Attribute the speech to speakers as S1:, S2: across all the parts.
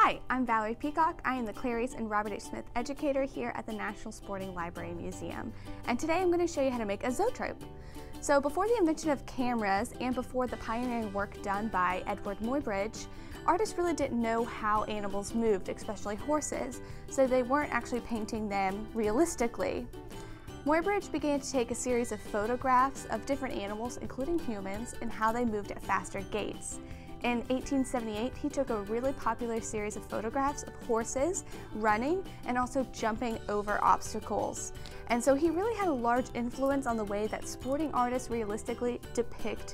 S1: Hi, I'm Valerie Peacock. I am the Clarice and Robert H. Smith educator here at the National Sporting Library Museum. And today I'm going to show you how to make a zoetrope. So before the invention of cameras and before the pioneering work done by Eadweard Muybridge, artists really didn't know how animals moved, especially horses, so they weren't actually painting them realistically. Muybridge began to take a series of photographs of different animals, including humans, and how they moved at faster gaits. In 1878, he took a really popular series of photographs of horses running and also jumping over obstacles. And so he really had a large influence on the way that sporting artists realistically depict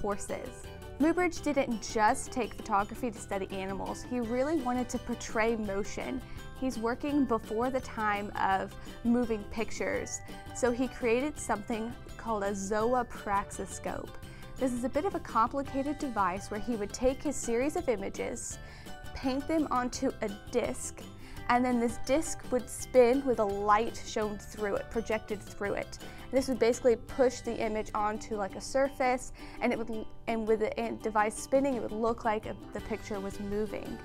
S1: horses. Muybridge didn't just take photography to study animals, he really wanted to portray motion. He's working before the time of moving pictures, so he created something called a zoetrope. This is a bit of a complicated device where he would take his series of images, paint them onto a disc, and then this disc would spin with a light shown through it, projected through it. This would basically push the image onto like a surface, and with the device spinning, it would look like the picture was moving.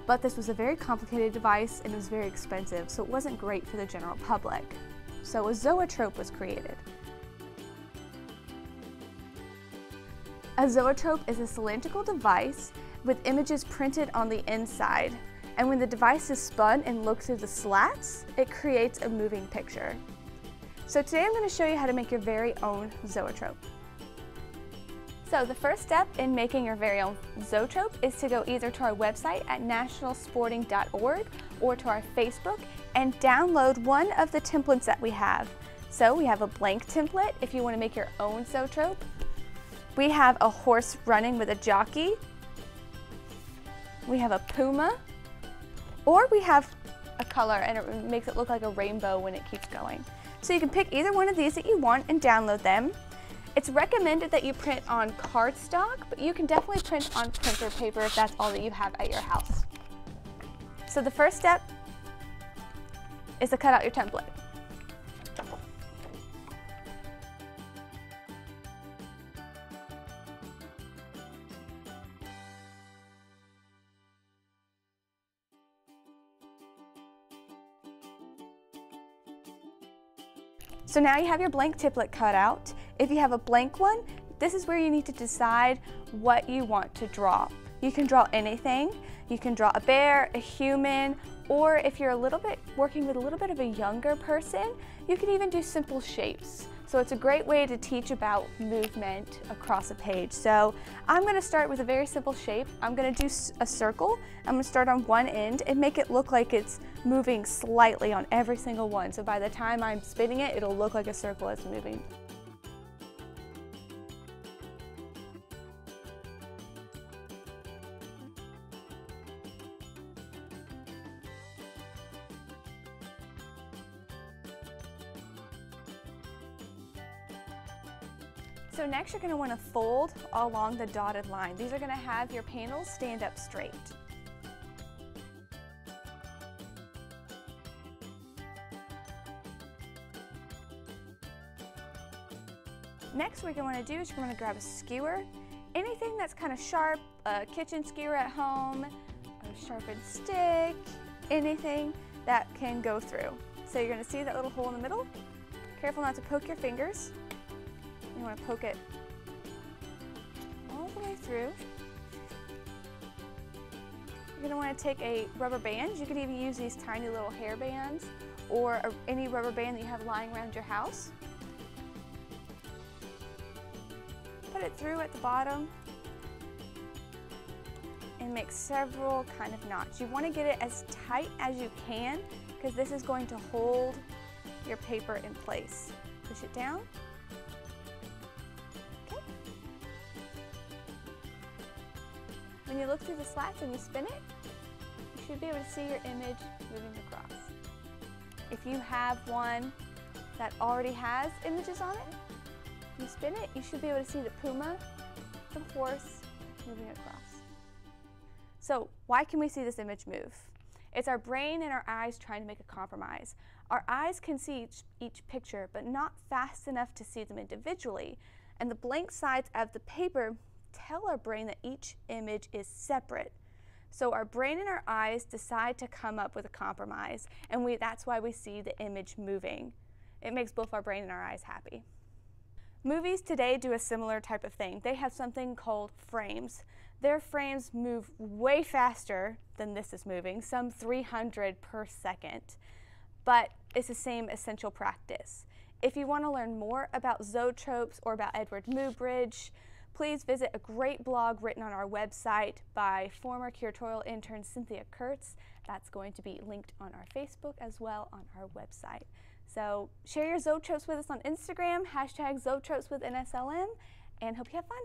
S1: But this was a very complicated device and it was very expensive, so it wasn't great for the general public. So a zoetrope was created. A zoetrope is a cylindrical device with images printed on the inside, and when the device is spun and looks through the slats, it creates a moving picture. So today I'm going to show you how to make your very own zoetrope. So the first step in making your very own zoetrope is to go either to our website at nationalsporting.org or to our Facebook and download one of the templates that we have. So we have a blank template if you want to make your own zoetrope. We have a horse running with a jockey. We have a puma. Or we have a color and it makes it look like a rainbow when it keeps going. So you can pick either one of these that you want and download them. It's recommended that you print on cardstock, but you can definitely print on printer paper if that's all that you have at your house. So the first step is to cut out your template. So now you have your blank template cut out. If you have a blank one, this is where you need to decide what you want to draw. You can draw anything. You can draw a bear, a human, or if you're working with a little bit of a younger person, you can even do simple shapes. So it's a great way to teach about movement across a page. So I'm going to start with a very simple shape. I'm going to do a circle. I'm going to start on one end and make it look like it's moving slightly on every single one. So by the time I'm spinning it, it'll look like a circle is moving. So next you're going to want to fold along the dotted line. These are going to have your panels stand up straight. Next what you're going to do is you're going to grab a skewer, anything that's kind of sharp, a kitchen skewer at home, a sharpened stick, anything that can go through. So you're going to see that little hole in the middle. Careful not to poke your fingers. You want to poke it all the way through. You're going to want to take a rubber band. You can even use these tiny little hair bands or any rubber band that you have lying around your house. Put it through at the bottom and make several kind of knots. You want to get it as tight as you can because this is going to hold your paper in place. Push it down. When you look through the slats and you spin it, you should be able to see your image moving across. If you have one that already has images on it, you spin it, you should be able to see the puma, the horse moving across. So why can we see this image move? It's our brain and our eyes trying to make a compromise. Our eyes can see each picture, but not fast enough to see them individually, and the blank sides of the paper tell our brain that each image is separate. So our brain and our eyes decide to come up with a compromise, and that's why we see the image moving. It makes both our brain and our eyes happy. Movies today do a similar type of thing. They have something called frames. Their frames move way faster than this is moving, some 300 per second. But it's the same essential practice. If you want to learn more about zoetropes or about Eadweard Muybridge, please visit a great blog written on our website by former curatorial intern Cynthia Kurtz. That's going to be linked on our Facebook as well on our website. So share your zoetropes with us on Instagram, #zoetropes with NSLM, and hope you have fun.